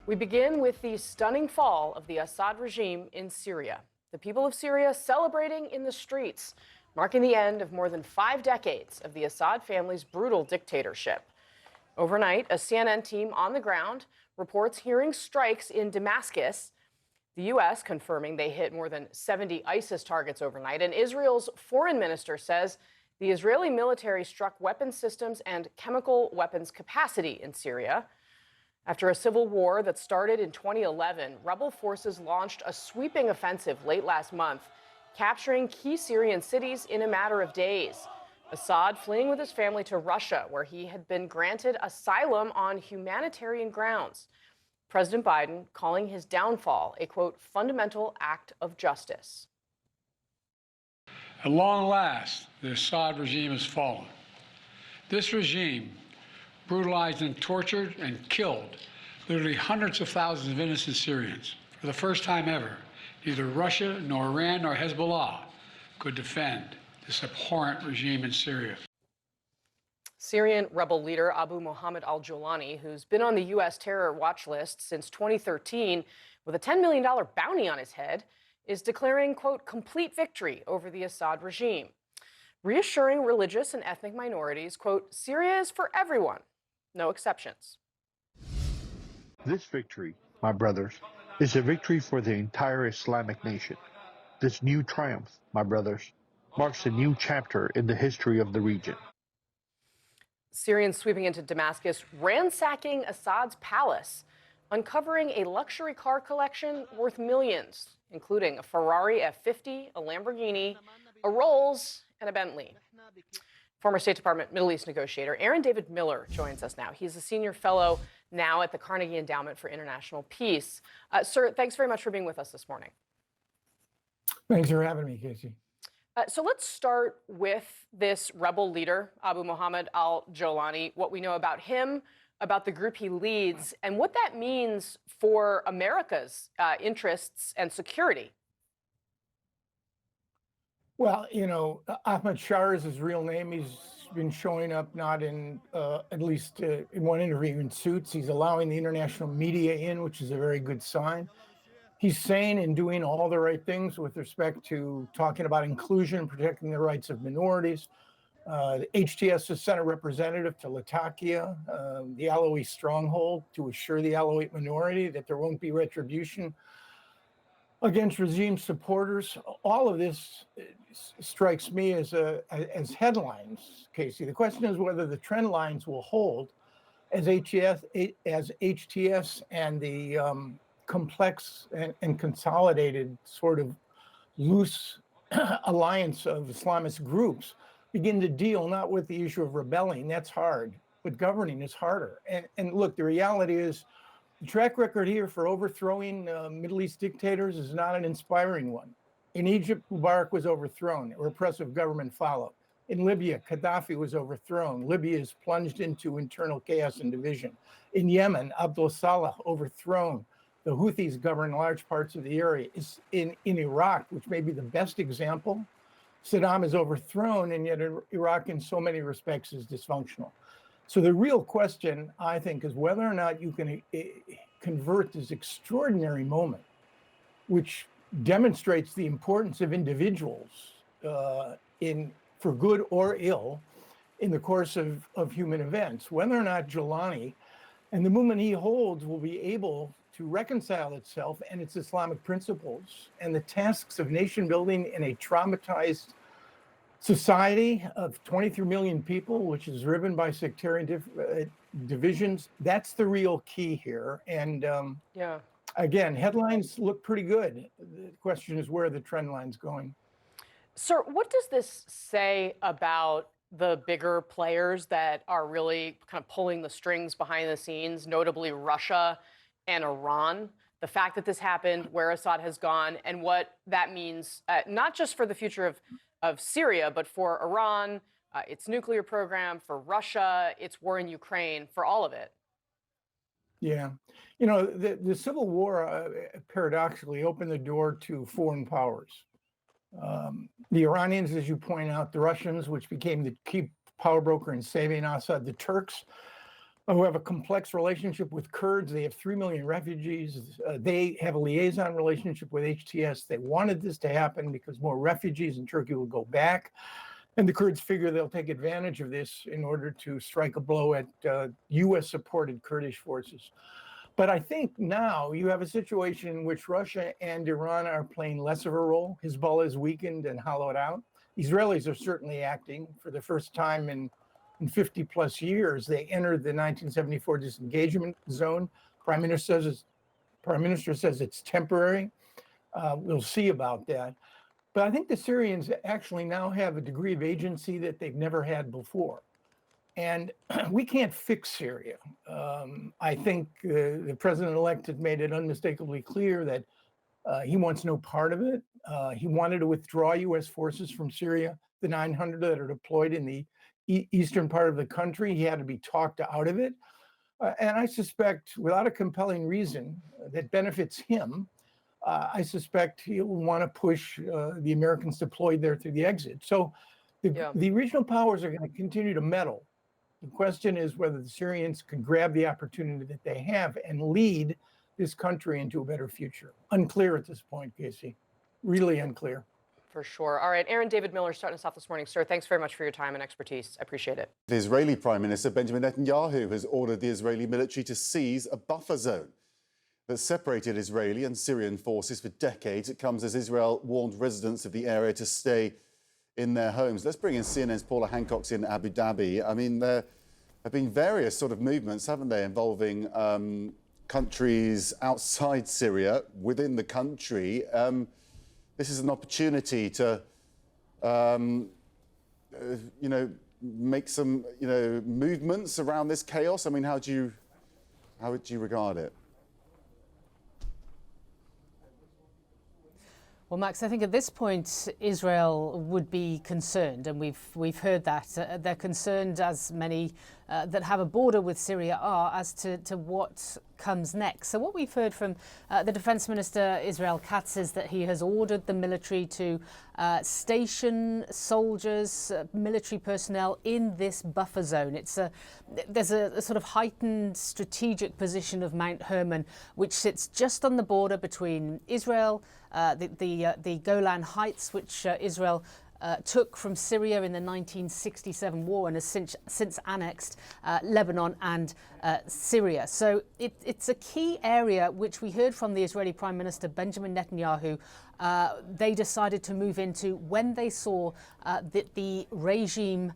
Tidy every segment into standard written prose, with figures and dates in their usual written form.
We begin with the stunning fall of the Assad regime in Syria. The people of Syria celebrating in the streets, marking the end of more than 5 decades of the Assad family's brutal dictatorship. Overnight, a CNN team on the ground reports hearing strikes in Damascus. The U.S. confirming they hit more than 70 ISIS targets overnight, and Israel's foreign minister says the Israeli military struck weapons systems and chemical weapons capacity in Syria. After a civil war that started in 2011, rebel forces launched a sweeping offensive late last month, capturing key Syrian cities in a matter of days. Assad fleeing with his family to Russia, where he had been granted asylum on humanitarian grounds. President Biden calling his downfall a, quote, fundamental act of justice. At long last, the Assad regime has fallen. This regime brutalized and tortured and killed literally hundreds of thousands of innocent Syrians. For the first time ever, neither Russia nor Iran nor Hezbollah could defend this abhorrent regime in Syria. Syrian rebel leader Abu Mohammed al-Jolani, who's been on the U.S. terror watch list since 2013 with a $10 million bounty on his head, is declaring, quote, complete victory over the Assad regime, reassuring religious and ethnic minorities, quote, Syria is for everyone, no exceptions. This victory, my brothers, is a victory for the entire Islamic nation. This new triumph, my brothers, marks a new chapter in the history of the region. Syrians sweeping into Damascus, ransacking Assad's palace, uncovering a luxury car collection worth millions, including a Ferrari F50, a Lamborghini, a Rolls, and a Bentley. Former State Department Middle East negotiator Aaron David Miller joins us now. He's a senior fellow now at the Carnegie Endowment for International Peace. Sir, thanks very much for being with us this morning. Thanks for having me, Casey. So let's start with this rebel leader, Abu Mohammed al-Jolani, what we know about him, about the group he leads, and what that means for America's interests and security. Well, you know, Ahmed Shar is his real name. He's been showing up not in, at least in one interview, in suits. He's allowing the international media in, which is a very good sign. He's saying and doing all the right things with respect to talking about inclusion, protecting the rights of minorities. The HTS's Senate representative to Latakia, the Alawite stronghold, to assure the Alawite minority that there won't be retribution against regime supporters. All of this strikes me as headlines, Casey. The question is whether the trend lines will hold as HTS and the complex and consolidated sort of loose alliance of Islamist groups begin to deal not with the issue of rebelling, that's hard, but governing is harder. And look, the reality is the track record here for overthrowing Middle East dictators is not an inspiring one. In Egypt, Mubarak was overthrown, a repressive government followed. In Libya, Gaddafi was overthrown. Libya is plunged into internal chaos and division. In Yemen, Abdul Salah overthrown. The Houthis govern large parts of the area. In Iraq, which may be the best example, Saddam is overthrown, and yet Iraq in so many respects is dysfunctional. So the real question, I think, is whether or not you can convert this extraordinary moment, which demonstrates the importance of individuals for good or ill in the course of human events, whether or not Jolani and the movement he holds will be able to reconcile itself and its Islamic principles and the tasks of nation building in a traumatized society of 23 million people, which is driven by sectarian divisions. That's the real key here. And again, headlines look pretty good. The question is where are the trend lines going? Sir, what does this say about the bigger players that are really kind of pulling the strings behind the scenes, notably Russia and Iran? The fact that this happened, where Assad has gone, and what that means, not just for the future of Syria, but for Iran, its nuclear program, for Russia, its war in Ukraine, for all of it. Yeah. You know, the Civil War paradoxically opened the door to foreign powers. The Iranians, as you point out, the Russians, which became the key power broker in saving Assad, the Turks, who have a complex relationship with Kurds. They have 3 million refugees. They have a liaison relationship with HTS. They wanted this to happen because more refugees in Turkey will go back. And the Kurds figure they'll take advantage of this in order to strike a blow at US-supported Kurdish forces. But I think now you have a situation in which Russia and Iran are playing less of a role. Hezbollah is weakened and hollowed out. Israelis are certainly acting for the first time in 50 plus years. They entered the 1974 disengagement zone. Prime Minister says it's temporary. We'll see about that. But I think the Syrians actually now have a degree of agency that they've never had before. And we can't fix Syria. I think the president-elect has made it unmistakably clear that he wants no part of it. He wanted to withdraw U.S. forces from Syria, the 900 that are deployed in the eastern part of the country. He had to be talked out of it. And I suspect, without a compelling reason that benefits him, I suspect he'll want to push the Americans deployed there through the exit. So the regional powers are going to continue to meddle. The question is whether the Syrians can grab the opportunity that they have and lead this country into a better future. Unclear at this point, Casey. Really unclear. For sure. All right, Aaron David Miller starting us off this morning. Sir, thanks very much for your time and expertise. I appreciate it. The Israeli Prime Minister Benjamin Netanyahu has ordered the Israeli military to seize a buffer zone that separated Israeli and Syrian forces for decades. It comes as Israel warned residents of the area to stay in their homes. Let's bring in CNN's Paula Hancock's in Abu Dhabi. I mean, there have been various sort of movements, haven't they, involving countries outside Syria, within the country. This is an opportunity to, make some, movements around this chaos. I mean, how would you regard it? Well, Max, I think at this point Israel would be concerned, and we've heard that they're concerned, as many that have a border with Syria are, as to what comes next. So what we've heard from the Defense Minister Israel Katz is that he has ordered the military to station soldiers, military personnel in this buffer zone. There's a sort of heightened strategic position of Mount Hermon, which sits just on the border between Israel, the Golan Heights, which Israel took from Syria in the 1967 war and has since annexed Lebanon and Syria. So it's a key area which we heard from the Israeli Prime Minister Benjamin Netanyahu. They decided to move into when they saw that the regime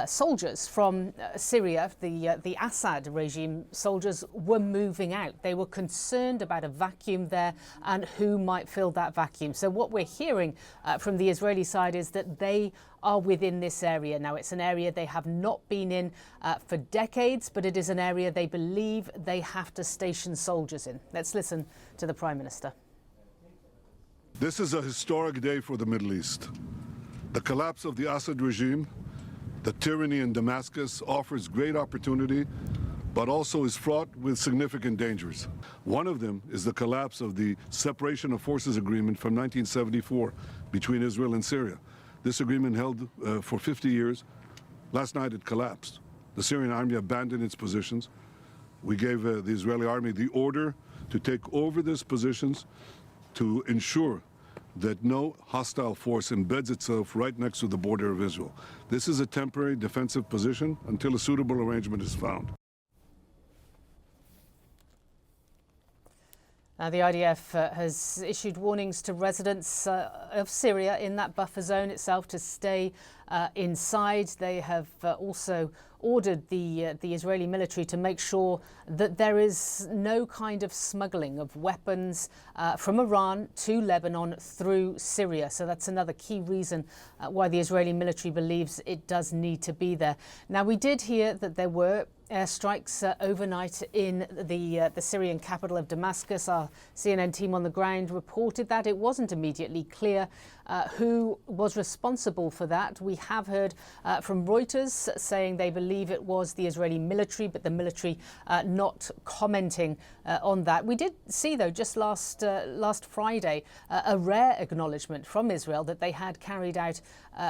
soldiers from Syria, the Assad regime soldiers, were moving out. They were concerned about a vacuum there and who might fill that vacuum. So what we're hearing from the Israeli side is that they are within this area. Now, it's an area they have not been in for decades, but it is an area they believe they have to station soldiers in. Let's listen to the Prime Minister. This is a historic day for the Middle East. The collapse of the Assad regime, the tyranny in Damascus, offers great opportunity, but also is fraught with significant dangers. One of them is the collapse of the Separation of Forces Agreement from 1974 between Israel and Syria. This agreement held for 50 years. Last night it collapsed. The Syrian army abandoned its positions. We gave the Israeli army the order to take over these positions to ensure that no hostile force embeds itself right next to the border of Israel. This is a temporary defensive position until a suitable arrangement is found. The IDF has issued warnings to residents of Syria in that buffer zone itself to stay inside. They have also ordered the Israeli military to make sure that there is no kind of smuggling of weapons from Iran to Lebanon through Syria. So that's another key reason why the Israeli military believes it does need to be there. Now, we did hear that there were airstrikes overnight in the Syrian capital of Damascus. Our CNN team on the ground reported that. It wasn't immediately clear who was responsible for that. We have heard from Reuters saying they believe it was the Israeli military, but the military not commenting on that. We did see, though, just last Friday, a rare acknowledgement from Israel that they had carried out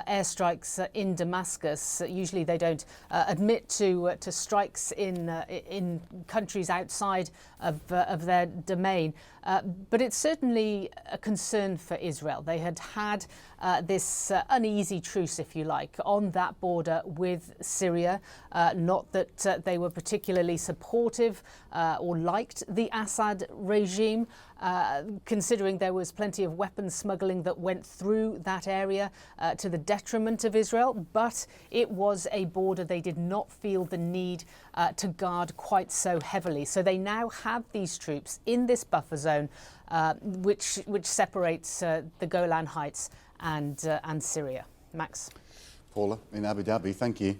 airstrikes in Damascus. Usually they don't admit to strikes in countries outside of their domain. But it's certainly a concern for Israel. They had this uneasy truce, if you like, on that border with Syria. Not that they were particularly supportive or liked the Assad regime, considering there was plenty of weapons smuggling that went through that area to the detriment of Israel. But it was a border they did not feel the need to guard quite so heavily. So they now have these troops in this buffer zone, which separates the Golan Heights and Syria. Max. Paula in Abu Dhabi, thank you.